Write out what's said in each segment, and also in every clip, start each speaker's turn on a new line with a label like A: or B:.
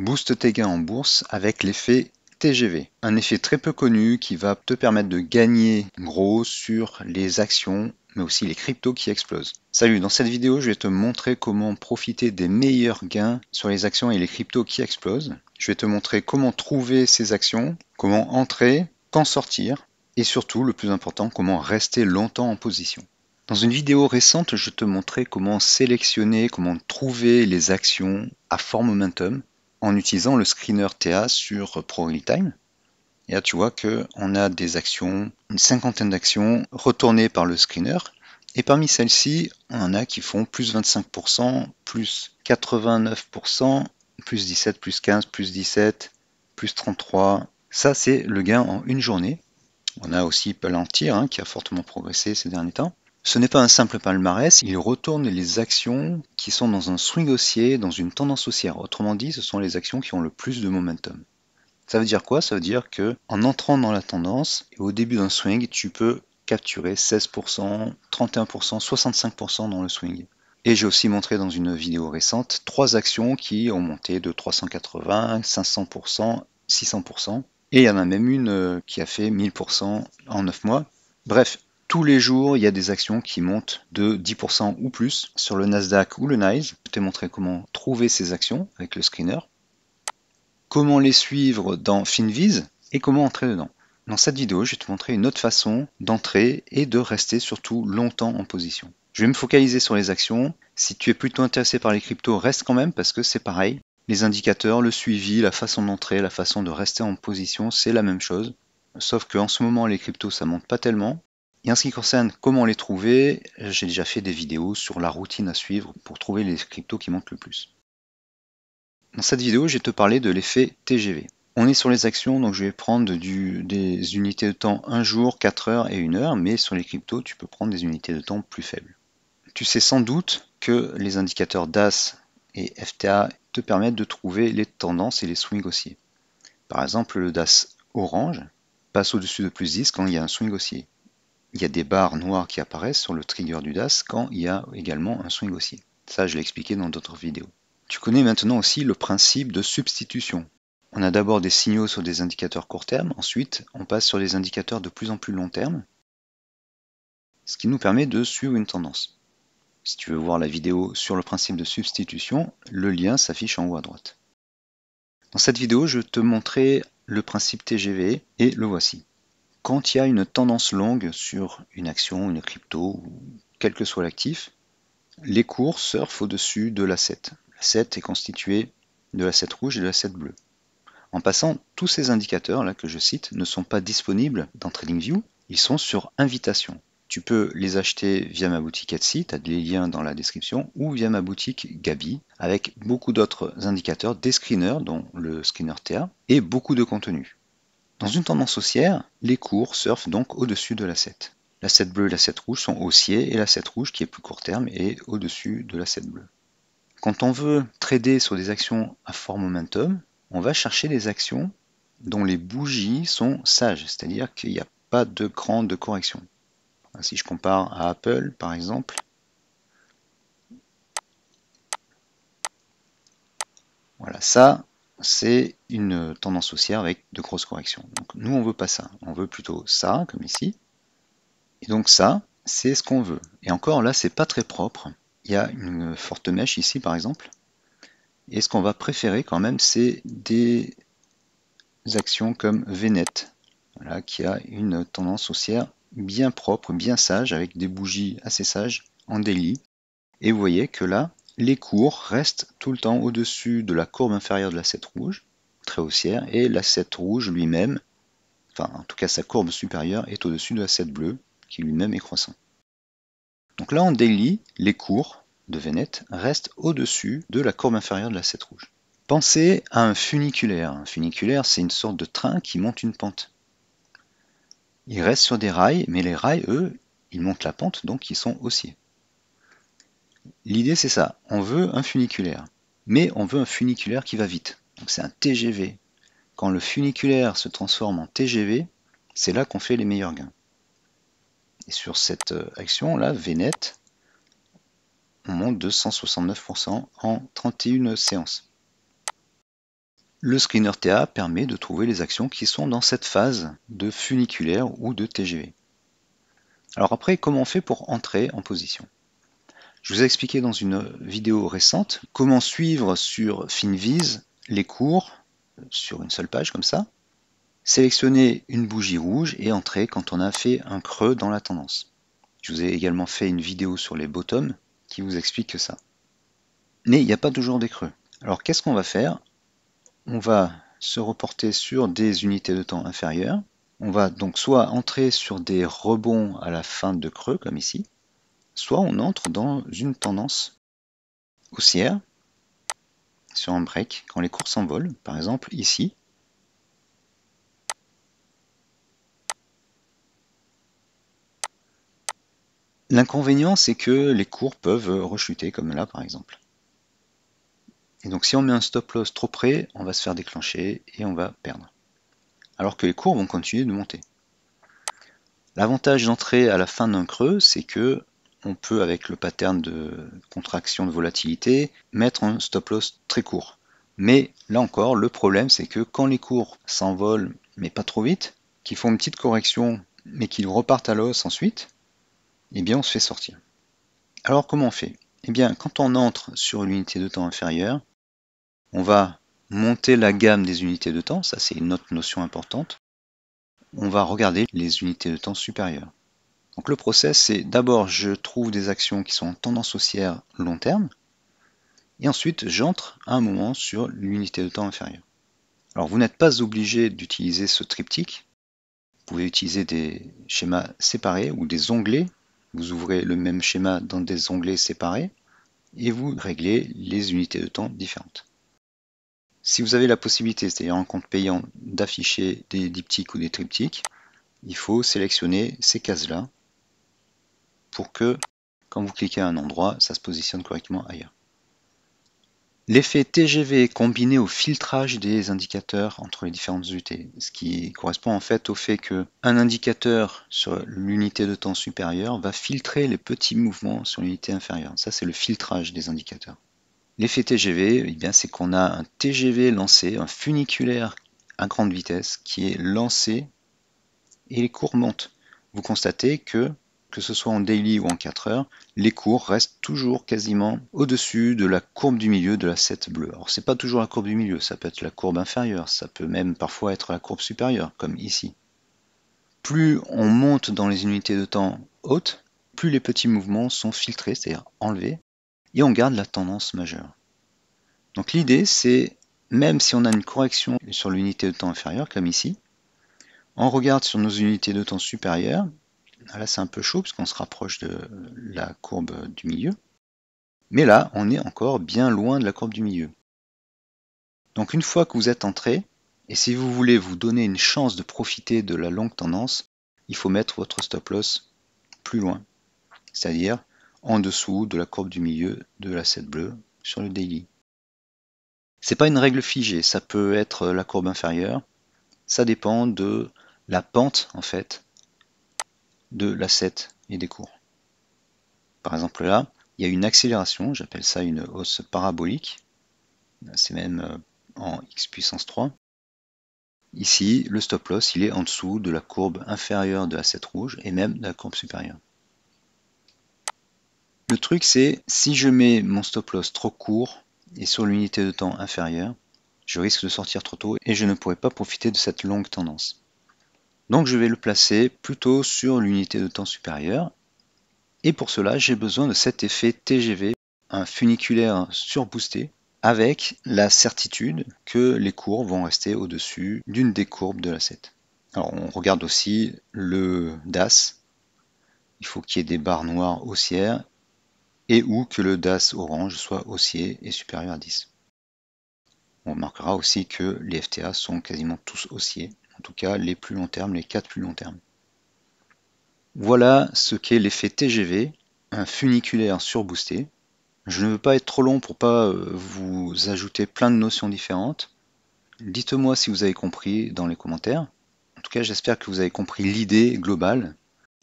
A: Booste tes gains en bourse avec l'effet TGV. Un effet très peu connu qui va te permettre de gagner gros sur les actions, mais aussi les cryptos qui explosent. Salut, dans cette vidéo, je vais te montrer comment profiter des meilleurs gains sur les actions et les cryptos qui explosent. Je vais te montrer comment trouver ces actions, comment entrer, quand sortir, et surtout, le plus important, comment rester longtemps en position. Dans une vidéo récente, je te montrais comment sélectionner, comment trouver les actions à fort momentum en utilisant le screener TA sur ProRealTime. Et là, tu vois qu'on a des actions, une cinquantaine d'actions retournées par le screener. Et parmi celles-ci, on en a qui font plus 25%, plus 89%, plus 17, plus 15, plus 17, plus 33. Ça, c'est le gain en une journée. On a aussi Palantir qui a fortement progressé ces derniers temps. Ce n'est pas un simple palmarès, il retourne les actions qui sont dans un swing haussier, dans une tendance haussière. Autrement dit, ce sont les actions qui ont le plus de momentum. Ça veut dire quoi? Ça veut dire que en entrant dans la tendance, et au début d'un swing, tu peux capturer 16%, 31%, 65% dans le swing. Et j'ai aussi montré dans une vidéo récente 3 actions qui ont monté de 380, 500%, 600%. Et il y en a même une qui a fait 1000% en 9 mois. Bref, tous les jours, il y a des actions qui montent de 10% ou plus sur le Nasdaq ou le NYSE. Je t'ai montré comment trouver ces actions avec le screener, comment les suivre dans FinViz et comment entrer dedans. Dans cette vidéo, je vais te montrer une autre façon d'entrer et de rester surtout longtemps en position. Je vais me focaliser sur les actions. Si tu es plutôt intéressé par les cryptos, reste quand même parce que c'est pareil. Les indicateurs, le suivi, la façon d'entrer, la façon de rester en position, c'est la même chose. Sauf qu'en ce moment, les cryptos, ça monte pas tellement. Et en ce qui concerne comment les trouver, j'ai déjà fait des vidéos sur la routine à suivre pour trouver les cryptos qui montent le plus. Dans cette vidéo, je vais te parler de l'effet TGV. On est sur les actions, donc je vais prendre des unités de temps 1 jour, 4 heures et 1 heure, mais sur les cryptos, tu peux prendre des unités de temps plus faibles. Tu sais sans doute que les indicateurs DAS et FTA te permettent de trouver les tendances et les swings haussiers. Par exemple, le DAS orange passe au-dessus de plus 10 quand il y a un swing haussier. Il y a des barres noires qui apparaissent sur le trigger du DAS quand il y a également un swing haussier. Ça, je l'ai expliqué dans d'autres vidéos. Tu connais maintenant aussi le principe de substitution. On a d'abord des signaux sur des indicateurs court terme, ensuite on passe sur des indicateurs de plus en plus long terme, ce qui nous permet de suivre une tendance. Si tu veux voir la vidéo sur le principe de substitution, le lien s'affiche en haut à droite. Dans cette vidéo, je vais te montrer le principe TGV et le voici. Quand il y a une tendance longue sur une action, une crypto, ou quel que soit l'actif, les cours surfent au-dessus de l'asset. L'asset est constitué de l'asset rouge et de l'asset bleu. En passant, tous ces indicateurs là que je cite ne sont pas disponibles dans TradingView, ils sont sur invitation. Tu peux les acheter via ma boutique Etsy, tu as des liens dans la description, ou via ma boutique Gabi, avec beaucoup d'autres indicateurs, des screeners, dont le screener TA, et beaucoup de contenu. Dans une tendance haussière, les cours surfent donc au-dessus de l'asset. L'asset bleu et l'asset rouge sont haussiers, et l'asset rouge, qui est plus court terme, est au-dessus de l'asset bleu. Quand on veut trader sur des actions à fort momentum, on va chercher des actions dont les bougies sont sages, c'est-à-dire qu'il n'y a pas de grande correction. Si je compare à Apple, par exemple, voilà, ça, c'est une tendance haussière avec de grosses corrections. Donc nous, on veut pas ça. On veut plutôt ça, comme ici. Et donc ça, c'est ce qu'on veut. Et encore là, c'est pas très propre. Il y a une forte mèche ici, par exemple. Et ce qu'on va préférer quand même, c'est des actions comme VNet, voilà, qui a une tendance haussière bien propre, bien sage, avec des bougies assez sages en daily. Et vous voyez que là, les cours restent tout le temps au-dessus de la courbe inférieure de l'asset rouge, très haussière, et l'asset rouge lui-même, enfin en tout cas sa courbe supérieure, est au-dessus de l'asset bleu, qui lui-même est croissant. Donc là en daily, les cours de VNet restent au-dessus de la courbe inférieure de l'asset rouge. Pensez à un funiculaire. Un funiculaire, c'est une sorte de train qui monte une pente. Il reste sur des rails, mais les rails, eux, ils montent la pente, donc ils sont haussiers. L'idée, c'est ça. On veut un funiculaire, mais on veut un funiculaire qui va vite. Donc c'est un TGV. Quand le funiculaire se transforme en TGV, c'est là qu'on fait les meilleurs gains. Et sur cette action-là, VNet, on monte de 169% en 31 séances. Le screener TA permet de trouver les actions qui sont dans cette phase de funiculaire ou de TGV. Alors après, comment on fait pour entrer en position? Je vous ai expliqué dans une vidéo récente comment suivre sur FinViz les cours sur une seule page comme ça, sélectionner une bougie rouge et entrer quand on a fait un creux dans la tendance. Je vous ai également fait une vidéo sur les bottoms qui vous explique ça. Mais il n'y a pas toujours des creux. Alors qu'est-ce qu'on va faire? On va se reporter sur des unités de temps inférieures. On va donc soit entrer sur des rebonds à la fin de creux, comme ici, soit on entre dans une tendance haussière sur un break quand les cours s'envolent, par exemple ici. L'inconvénient, c'est que les cours peuvent rechuter, comme là par exemple. Et donc si on met un stop loss trop près, on va se faire déclencher et on va perdre. Alors que les cours vont continuer de monter. L'avantage d'entrer à la fin d'un creux, c'est que on peut, avec le pattern de contraction de volatilité, mettre un stop loss très court. Mais là encore, le problème, c'est que quand les cours s'envolent, mais pas trop vite, qu'ils font une petite correction, mais qu'ils repartent à la hausse ensuite, eh bien on se fait sortir. Alors comment on fait? Eh bien, quand on entre sur une unité de temps inférieure, on va monter la gamme des unités de temps, ça c'est une autre notion importante. On va regarder les unités de temps supérieures. Donc le process, c'est d'abord je trouve des actions qui sont en tendance haussière long terme, et ensuite j'entre à un moment sur l'unité de temps inférieure. Alors vous n'êtes pas obligé d'utiliser ce triptyque, vous pouvez utiliser des schémas séparés ou des onglets, vous ouvrez le même schéma dans des onglets séparés, et vous réglez les unités de temps différentes. Si vous avez la possibilité, c'est-à-dire en compte payant, d'afficher des diptyques ou des triptyques, il faut sélectionner ces cases-là pour que, quand vous cliquez à un endroit, ça se positionne correctement ailleurs. L'effet TGV est combiné au filtrage des indicateurs entre les différentes unités, ce qui correspond en fait au fait qu'un indicateur sur l'unité de temps supérieure va filtrer les petits mouvements sur l'unité inférieure. Ça, c'est le filtrage des indicateurs. L'effet TGV, eh bien, c'est qu'on a un TGV lancé, un funiculaire à grande vitesse qui est lancé et les cours montent. Vous constatez que ce soit en daily ou en 4 heures, les cours restent toujours quasiment au-dessus de la courbe du milieu de la 7 bleue. Alors c'est pas toujours la courbe du milieu, ça peut être la courbe inférieure, ça peut même parfois être la courbe supérieure, comme ici. Plus on monte dans les unités de temps hautes, plus les petits mouvements sont filtrés, c'est-à-dire enlevés, et on garde la tendance majeure. Donc l'idée c'est, même si on a une correction sur l'unité de temps inférieure, comme ici, on regarde sur nos unités de temps supérieures. Là c'est un peu chaud parce qu'on se rapproche de la courbe du milieu. Mais là, on est encore bien loin de la courbe du milieu. Donc une fois que vous êtes entré, et si vous voulez vous donner une chance de profiter de la longue tendance, il faut mettre votre stop loss plus loin, c'est-à-dire en dessous de la courbe du milieu de la 7 bleue sur le daily. C'est pas une règle figée, ça peut être la courbe inférieure, ça dépend de la pente en fait de la 7 et des cours. Par exemple là, il y a une accélération, j'appelle ça une hausse parabolique, c'est même en x puissance 3. Ici, le stop loss, il est en dessous de la courbe inférieure de la 7 rouge et même de la courbe supérieure. Le truc c'est, si je mets mon stop loss trop court et sur l'unité de temps inférieure, je risque de sortir trop tôt et je ne pourrai pas profiter de cette longue tendance. Donc je vais le placer plutôt sur l'unité de temps supérieure. Et pour cela, j'ai besoin de cet effet TGV, un funiculaire surboosté, avec la certitude que les cours vont rester au-dessus d'une des courbes de la 7. Alors on regarde aussi le DAS. Il faut qu'il y ait des barres noires haussières et ou que le DAS orange soit haussier et supérieur à 10. On remarquera aussi que les FTA sont quasiment tous haussiers, en tout cas les plus long terme, les 4 plus long terme. Voilà ce qu'est l'effet TGV, un funiculaire surboosté. Je ne veux pas être trop long pour pas vous ajouter plein de notions différentes. Dites-moi si vous avez compris dans les commentaires. En tout cas, j'espère que vous avez compris l'idée globale.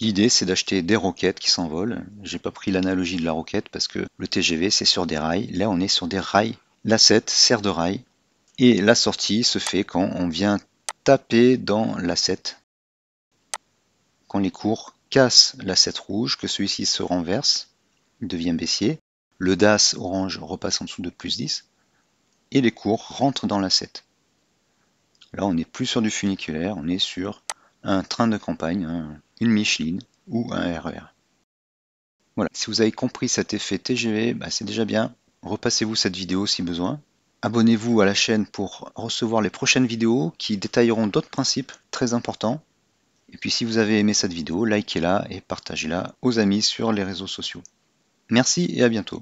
A: L'idée, c'est d'acheter des roquettes qui s'envolent. J'ai pas pris l'analogie de la roquette parce que le TGV, c'est sur des rails. Là, on est sur des rails. La 7 sert de rail. Et la sortie se fait quand on vient taper dans l'asset, quand les cours cassent l'asset rouge, que celui-ci se renverse, il devient baissier, le DAS orange repasse en dessous de plus 10, et les cours rentrent dans l'asset. Là, on n'est plus sur du funiculaire, on est sur un train de campagne, une Micheline ou un RER. Voilà, si vous avez compris cet effet TGV, c'est déjà bien. Repassez-vous cette vidéo si besoin. Abonnez-vous à la chaîne pour recevoir les prochaines vidéos qui détailleront d'autres principes très importants. Et puis si vous avez aimé cette vidéo, likez-la et partagez-la aux amis sur les réseaux sociaux. Merci et à bientôt.